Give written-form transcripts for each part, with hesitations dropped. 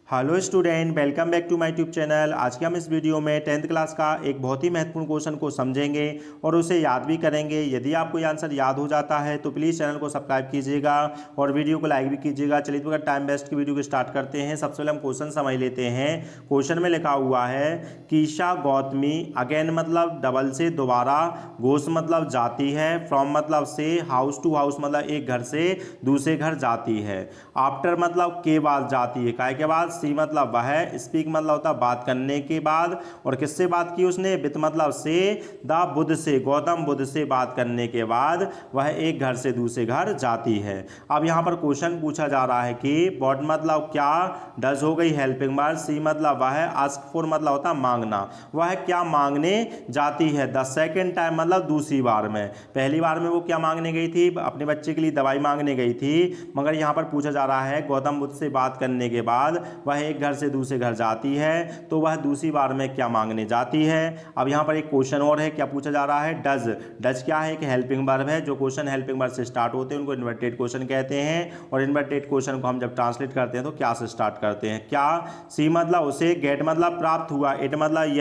Hello student, welcome back to my YouTube channel. आज के हम इस वीडियो में 10th क्लास का एक बहुत ही महत्वपूर्ण क्वेश्चन को समझेंगे और उसे याद भी करेंगे। यदि आपको ये आंसर याद हो जाता है तो प्लीज़ चैनल को सब्सक्राइब कीजिएगा और वीडियो को लाइक भी कीजिएगा। चलिए तो टाइम वेस्ट की वीडियो को स्टार्ट करते हैं। सबसे पहले हम क्वेश्चन समझ लेते हैं। क्वेश्चन में लिखा हुआ है कीशा गौतमी, अगेन मतलब डबल से दोबारा, गोस मतलब जाती है, फ्रॉम मतलब से, हाउस टू हाउस मतलब एक घर से दूसरे घर जाती है, आफ्टर मतलब के बाद जाती है, काय के बाद, सी मतलब वह, स्पीक मतलब होता बात करने के बाद, और किससे बात की उसने, विद मतलब से, द बुद्ध से, गौतम बुद्ध से बात करने के बाद वह एक घर से दूसरे घर जाती है। अब यहां पर क्वेश्चन पूछा जा रहा है कि व्हाट मतलब क्या, डज हो गई हेल्पिंग वर्ब, सी मतलब वह, आस्क फॉर मतलब होता मांगना, वह क्या मांगने जाती है, द सेकेंड टाइम मतलब दूसरी बार में। पहली बार में वो क्या मांगने गई थी, अपने बच्चे के लिए दवाई मांगने गई थी, मगर यहां पर पूछा जा रहा है गौतम बुद्ध से बात करने के बाद वह एक घर से दूसरे घर जाती है, तो वह दूसरी बार में क्या मांगने जाती है। अब यहां पर एक क्वेश्चन और है, क्या पूछा जा रहा है, डज। डज क्या है, कि हेल्पिंग वर्ब है। जो क्वेश्चन हेल्पिंग वर्ब से स्टार्ट होते हैं उनको इन्वर्टेड क्वेश्चन कहते हैं, और इन्वर्टेड क्वेश्चन को हम जब ट्रांसलेट करते हैं तो क्या से स्टार्ट करते हैं। क्या, सी मतलब उसे, गेट मतलब प्राप्त हुआ, इट मतलब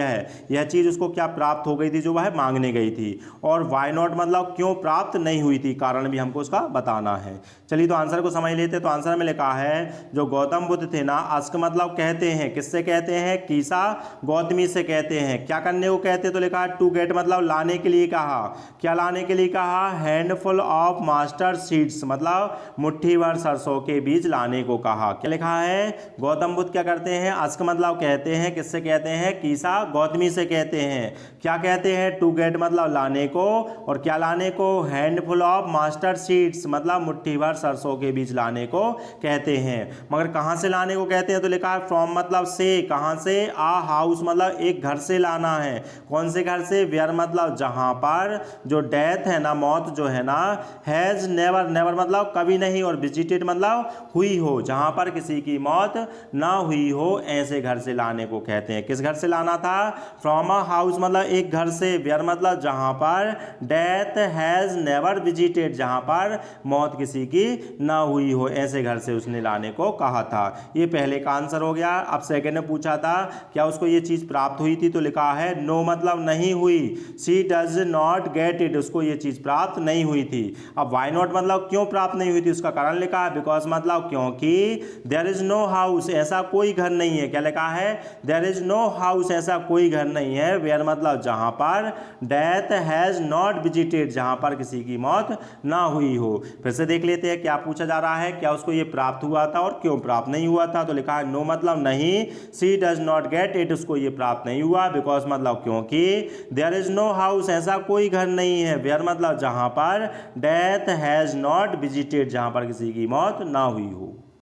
यह चीज उसको क्या प्राप्त हो गई थी जो वह मांगने गई थी, और वाई नॉट मतलब क्यों प्राप्त नहीं हुई थी, कारण भी हमको उसका बताना है। चलिए तो आंसर को समझ लेते हैं। तो आंसर में लिखा है जो गौतम बुद्ध थे ना, आस्क मतलब कहते हैं, किससे कहते हैं, कीसा गौतमी से कहते हैं, क्या करने को कहते हैं, तो लिखा है टू गेट मतलब लाने के लिए कहा, क्या लाने के लिए कहा, हैंडफुल ऑफ मास्टर सीड्स मतलब मुट्ठी भर सरसों के बीज लाने को कहा। क्या लिखा है, गौतम बुद्ध क्या करते हैं, आस्क मतलब कहते हैं, किससे कहते हैं, कीसा गौतमी से कहते हैं, क्या कहते हैं, टू गेट मतलब लाने को, और क्या लाने को, हैंडफुल ऑफ मास्टर सीड्स मतलब मुट्ठी भर सरसों के बीज लाने को कहते हैं। मगर कहां से लाने को कहते हैं, तो लिखा है फ्रॉम मतलब से, कहां से, आ हाउस मतलब एक घर से लाना है, कौन से घर से, वेयर मतलब जहां पर, जो डेथ है ना, मौत जो है ना, हैज नेवर, नेवर मतलब कभी नहीं, और विजिटेड मतलब हुई हो, जहां पर किसी की मौत ना हुई हो, ऐसे घर से लाने को कहते हैं। किस घर से लाना था, फ्रॉम अ हाउस मतलब एक घर से, वेयर मतलब जहां पर, डेथ हैज नेवर विजिटेड जहां पर मौत किसी की ना हुई हो, ऐसे घर से उसने लाने को कहा था। ये पहले का आंसर हो गया। अब सेकंड में पूछा था क्या उसको ये चीज प्राप्त हुई थी, तो लिखा है नो मतलब नहीं हुई, सी डज नॉट गेट इट, उसको ये चीज प्राप्त नहीं हुई थी। अब वाई नॉट मतलब क्यों प्राप्त नहीं हुई थी, उसका कारण लिखा है बिकॉज मतलब क्योंकि, देयर इज नो हाउस ऐसा कोई घर नहीं है, क्या लिखा है, देयर इज नो हाउस ऐसा कोई घर नहीं है, वेयर मतलब जहां पर, डेथ हैज नॉट विजिटेड जहां पर किसी की मौत ना हुई हो। फिर से देख लेते हैं क्या पूछा जा रहा है, क्या उसको ये प्राप्त हुआ था और क्यों प्राप्त नहीं हुआ था, तो लिखा है नो मतलब नहीं, सी डज नॉट गेट इट उसको ये प्राप्त नहीं हुआ, बिकॉज मतलब क्योंकि, देयर इज नो हाउस ऐसा कोई घर नहीं है, वेयर मतलब जहां पर, डेथ हैज नॉट विजिटेड जहां पर किसी की मौत ना हुई हो।